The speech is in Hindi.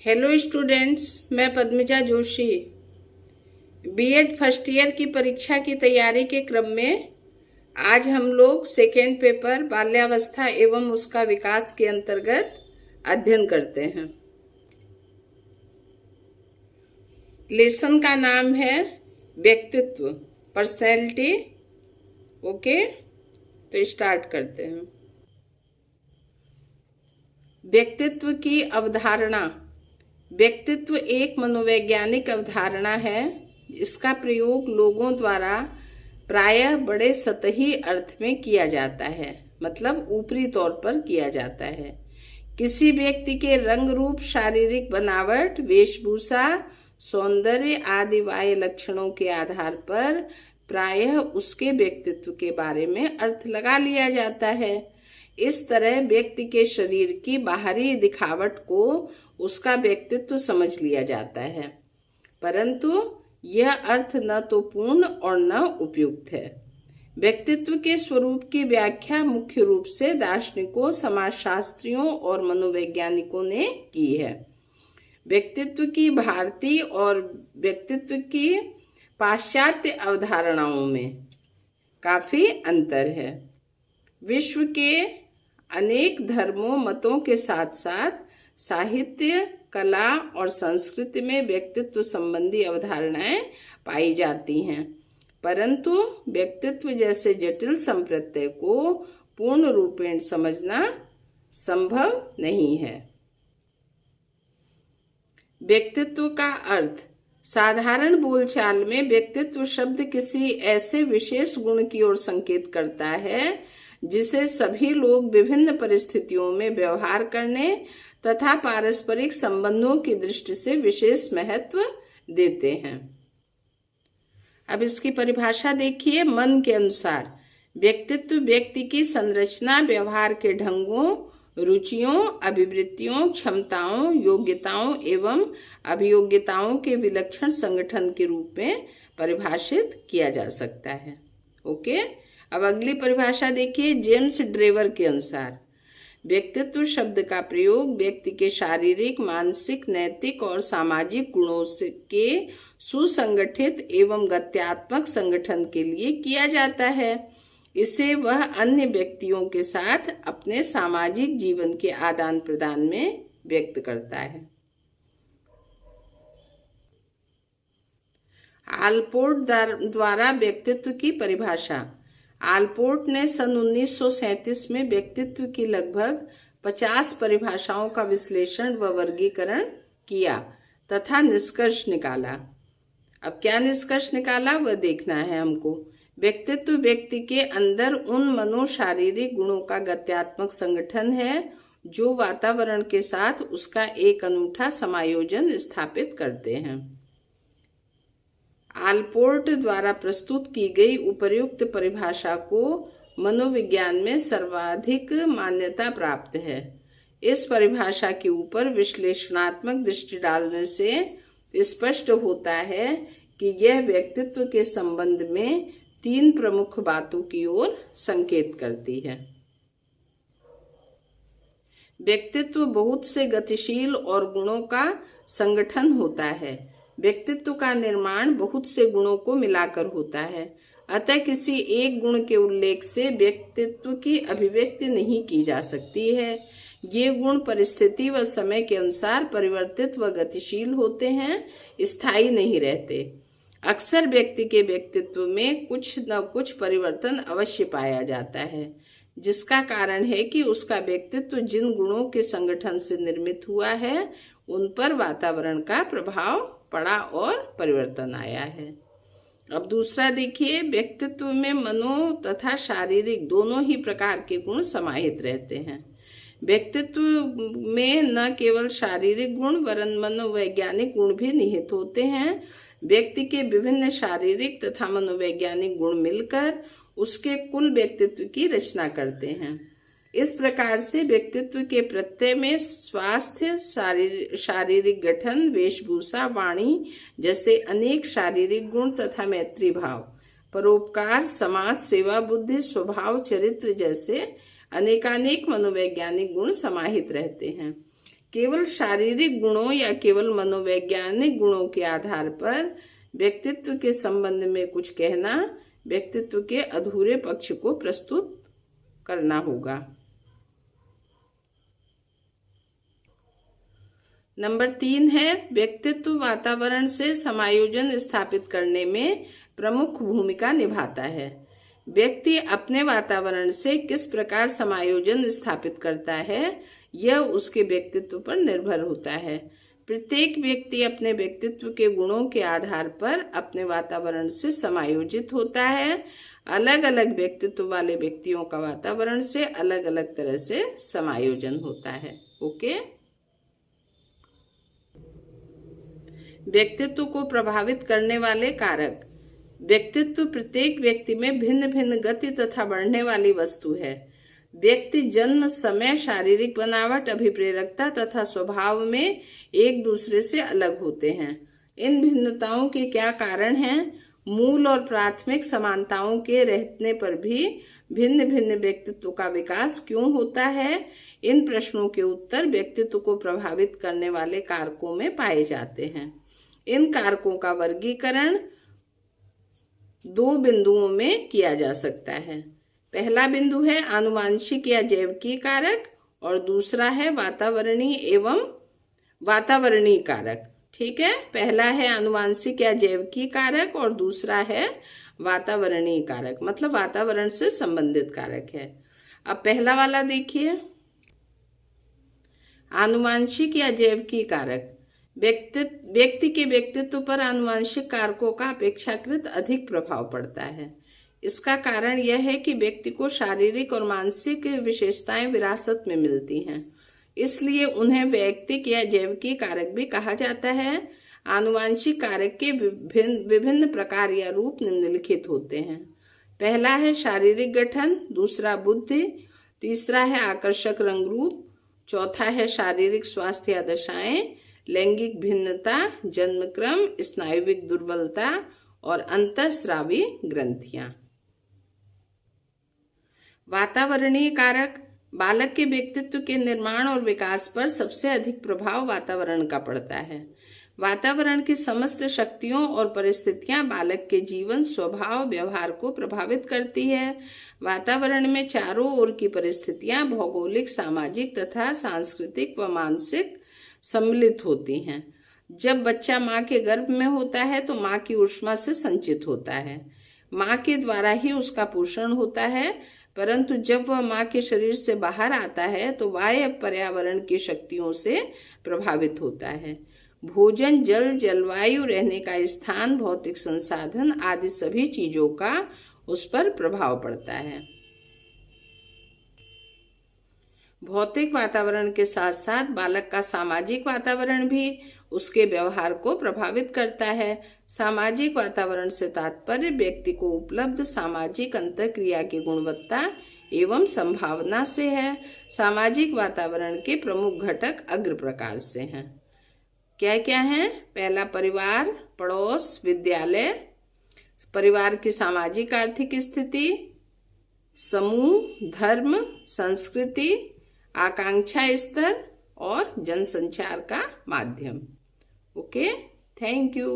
हेलो स्टूडेंट्स, मैं Padmaja Joshi. BEd first year की परीक्षा की तैयारी के क्रम में आज हम लोग सेकेंड पेपर बाल्यावस्था एवं उसका विकास के अंतर्गत अध्ययन करते हैं। लेसन का नाम है व्यक्तित्व, पर्सनैलिटी। ओके, तो स्टार्ट करते हैं। व्यक्तित्व की अवधारणा। व्यक्तित्व एक मनोवैज्ञानिक अवधारणा है। इसका प्रयोग लोगों द्वारा प्रायः बड़े सतही अर्थ में किया जाता है, मतलब ऊपरी तौर पर किया जाता है। किसी व्यक्ति के रंग रूप, शारीरिक बनावट, वेशभूषा, सौंदर्य आदि बाह्य लक्षणों के आधार पर प्रायः उसके व्यक्तित्व के बारे में अर्थ लगा लिया जाता है। इस तरह व्यक्ति के शरीर की बाहरी दिखावट को उसका व्यक्तित्व समझ लिया जाता है, परंतु यह अर्थ न तो पूर्ण और न उपयुक्त है। व्यक्तित्व के स्वरूप की व्याख्या मुख्य रूप से दार्शनिकों, समाजशास्त्रियों और मनोवैज्ञानिकों ने की है। व्यक्तित्व की भारतीय और व्यक्तित्व की पाश्चात्य अवधारणाओं में काफी अंतर है। विश्व के अनेक धर्मों, मतों के साथ साथ साहित्य, कला और संस्कृति में व्यक्तित्व संबंधी अवधारणाएं पाई जाती हैं, परंतु व्यक्तित्व जैसे जटिल संप्रत्यय को पूर्ण रूपेण समझना संभव नहीं है। व्यक्तित्व का अर्थ। साधारण बोलचाल में व्यक्तित्व शब्द किसी ऐसे विशेष गुण की ओर संकेत करता है जिसे सभी लोग विभिन्न परिस्थितियों में व्यवहार करने तथा पारस्परिक संबंधों की दृष्टि से विशेष महत्व देते हैं। अब इसकी परिभाषा देखिए। मन के अनुसार व्यक्तित्व व्यक्ति की संरचना, व्यवहार के ढंगों, रुचियों, अभिवृत्तियों, क्षमताओं, योग्यताओं एवं अभियोग्यताओं के विलक्षण संगठन के रूप में परिभाषित किया जा सकता है। ओके, अब अगली परिभाषा देखिए। जेम्स ड्रेवर के अनुसार व्यक्तित्व शब्द का प्रयोग व्यक्ति के शारीरिक, मानसिक, नैतिक और सामाजिक गुणों के सुसंगठित एवं गत्यात्मक संगठन के लिए किया जाता है। इसे वह अन्य व्यक्तियों के साथ अपने सामाजिक जीवन के आदान प्रदान में व्यक्त करता है। आलपोर्ट द्वारा व्यक्तित्व की परिभाषा। आलपोर्ट ने सन 1937 में व्यक्तित्व की लगभग 50 परिभाषाओं का विश्लेषण व वर्गीकरण किया तथा निष्कर्ष निकाला। अब क्या निष्कर्ष निकाला वह देखना है हमको। व्यक्तित्व व्यक्ति के अंदर उन मनोशारीरिक गुणों का गत्यात्मक संगठन है जो वातावरण के साथ उसका एक अनूठा समायोजन स्थापित करते हैं। आलपोर्ट द्वारा प्रस्तुत की गई उपर्युक्त परिभाषा को मनोविज्ञान में सर्वाधिक मान्यता प्राप्त है। इस परिभाषा के ऊपर विश्लेषणात्मक दृष्टि डालने से स्पष्ट होता है कि यह व्यक्तित्व के संबंध में 3 प्रमुख बातों की ओर संकेत करती है। व्यक्तित्व बहुत से गतिशील और गुणों का संगठन होता है। व्यक्तित्व का निर्माण बहुत से गुणों को मिलाकर होता है, अतः किसी एक गुण के उल्लेख से व्यक्तित्व की अभिव्यक्ति नहीं की जा सकती है। ये गुण परिस्थिति व समय के अनुसार परिवर्तित व गतिशील होते हैं, स्थायी नहीं रहते। अक्सर व्यक्ति के व्यक्तित्व में कुछ न कुछ परिवर्तन अवश्य पाया जाता है, जिसका कारण है कि उसका व्यक्तित्व जिन गुणों के संगठन से निर्मित हुआ है उन पर वातावरण का प्रभाव पड़ा और परिवर्तन आया है। अब दूसरा देखिए। व्यक्तित्व में मनो तथा शारीरिक दोनों ही प्रकार के गुण समाहित रहते हैं। व्यक्तित्व में न केवल शारीरिक गुण वरन मनोवैज्ञानिक गुण भी निहित होते हैं। व्यक्ति के विभिन्न शारीरिक तथा मनोवैज्ञानिक गुण मिलकर उसके कुल व्यक्तित्व की रचना करते हैं। इस प्रकार से व्यक्तित्व के प्रत्यय में स्वास्थ्य, शारीरिक गठन, वेशभूषा, वाणी जैसे अनेक शारीरिक गुण तथा मैत्री भाव, परोपकार, समाज सेवा, बुद्धि, स्वभाव, चरित्र जैसे अनेकानेक मनोवैज्ञानिक गुण समाहित रहते हैं। केवल शारीरिक गुणों या केवल मनोवैज्ञानिक गुणों के आधार पर व्यक्तित्व के संबंध में कुछ कहना व्यक्तित्व के अधूरे पक्ष को प्रस्तुत करना होगा। नंबर 3 है व्यक्तित्व वातावरण से समायोजन स्थापित करने में प्रमुख भूमिका निभाता है। व्यक्ति अपने वातावरण से किस प्रकार समायोजन स्थापित करता है यह उसके व्यक्तित्व पर निर्भर होता है। प्रत्येक व्यक्ति अपने व्यक्तित्व के गुणों के आधार पर अपने वातावरण से समायोजित होता है। अलग अलग व्यक्तित्व वाले व्यक्तियों का वातावरण से अलग अलग तरह से समायोजन होता है। ओके। व्यक्तित्व को प्रभावित करने वाले कारक। व्यक्तित्व प्रत्येक व्यक्ति में भिन्न भिन्न गति तथा बढ़ने वाली वस्तु है। व्यक्ति जन्म समय शारीरिक बनावट अभिप्रेरकता तथा स्वभाव में एक दूसरे से अलग होते हैं। इन भिन्नताओं के क्या कारण हैं? मूल और प्राथमिक समानताओं के रहने पर भी भिन्न भिन्न व्यक्तित्व का विकास क्यों होता है? इन प्रश्नों के उत्तर व्यक्तित्व को प्रभावित करने वाले कारकों में पाए जाते हैं। इन कारकों का वर्गीकरण 2 बिंदुओं में किया जा सकता है। पहला बिंदु है आनुवांशिक या जैविकी कारक और दूसरा है वातावरणीय कारक। ठीक है, पहला है आनुवांशिक या जैविकी कारक और दूसरा है वातावरणीय कारक, मतलब वातावरण से संबंधित कारक है। अब पहला वाला देखिए, आनुवांशिक या जैविकी कारक। व्यक्ति के व्यक्तित्व पर आनुवांशिक कारकों का अपेक्षाकृत अधिक प्रभाव पड़ता है। इसका कारण यह है कि व्यक्ति को शारीरिक और मानसिक विशेषताएं विरासत में मिलती हैं, इसलिए उन्हें वैयक्तिक या जैविकी कारक भी कहा जाता है। आनुवांशिक कारक के विभिन्न प्रकार या रूप निम्नलिखित होते हैं। पहला है शारीरिक गठन, दूसरा बुद्धि, तीसरा है आकर्षक रंग रूप, चौथा है शारीरिक स्वास्थ्य या दशाएं, लैंगिक भिन्नता, जन्मक्रम, स्नायुविक दुर्बलता और अंतःस्रावी ग्रंथियां। वातावरणीय कारक। बालक के व्यक्तित्व के निर्माण और विकास पर सबसे अधिक प्रभाव वातावरण का पड़ता है। वातावरण की समस्त शक्तियों और परिस्थितियां बालक के जीवन, स्वभाव, व्यवहार को प्रभावित करती है। वातावरण में चारों ओर की परिस्थितियां भौगोलिक, सामाजिक तथा सांस्कृतिक व मानसिक सम्मिलित होती हैं। जब बच्चा माँ के गर्भ में होता है तो माँ की ऊष्मा से संचित होता है। माँ के द्वारा ही उसका पोषण होता है, परंतु जब वह माँ के शरीर से बाहर आता है तो बाह्य पर्यावरण की शक्तियों से प्रभावित होता है। भोजन, जल, जलवायु, रहने का स्थान, भौतिक संसाधन आदि सभी चीजों का उस पर प्रभाव पड़ता है। भौतिक वातावरण के साथ साथ बालक का सामाजिक वातावरण भी उसके व्यवहार को प्रभावित करता है। सामाजिक वातावरण से तात्पर्य व्यक्ति को उपलब्ध सामाजिक अंतःक्रिया की गुणवत्ता एवं संभावना से है। सामाजिक वातावरण के प्रमुख घटक अग्र प्रकार से हैं। क्या क्या हैं? पहला परिवार, पड़ोस, विद्यालय, परिवार की सामाजिक आर्थिक स्थिति, समूह, धर्म, संस्कृति, आकांक्षा स्तर और जनसंचार का माध्यम। Okay, thank you.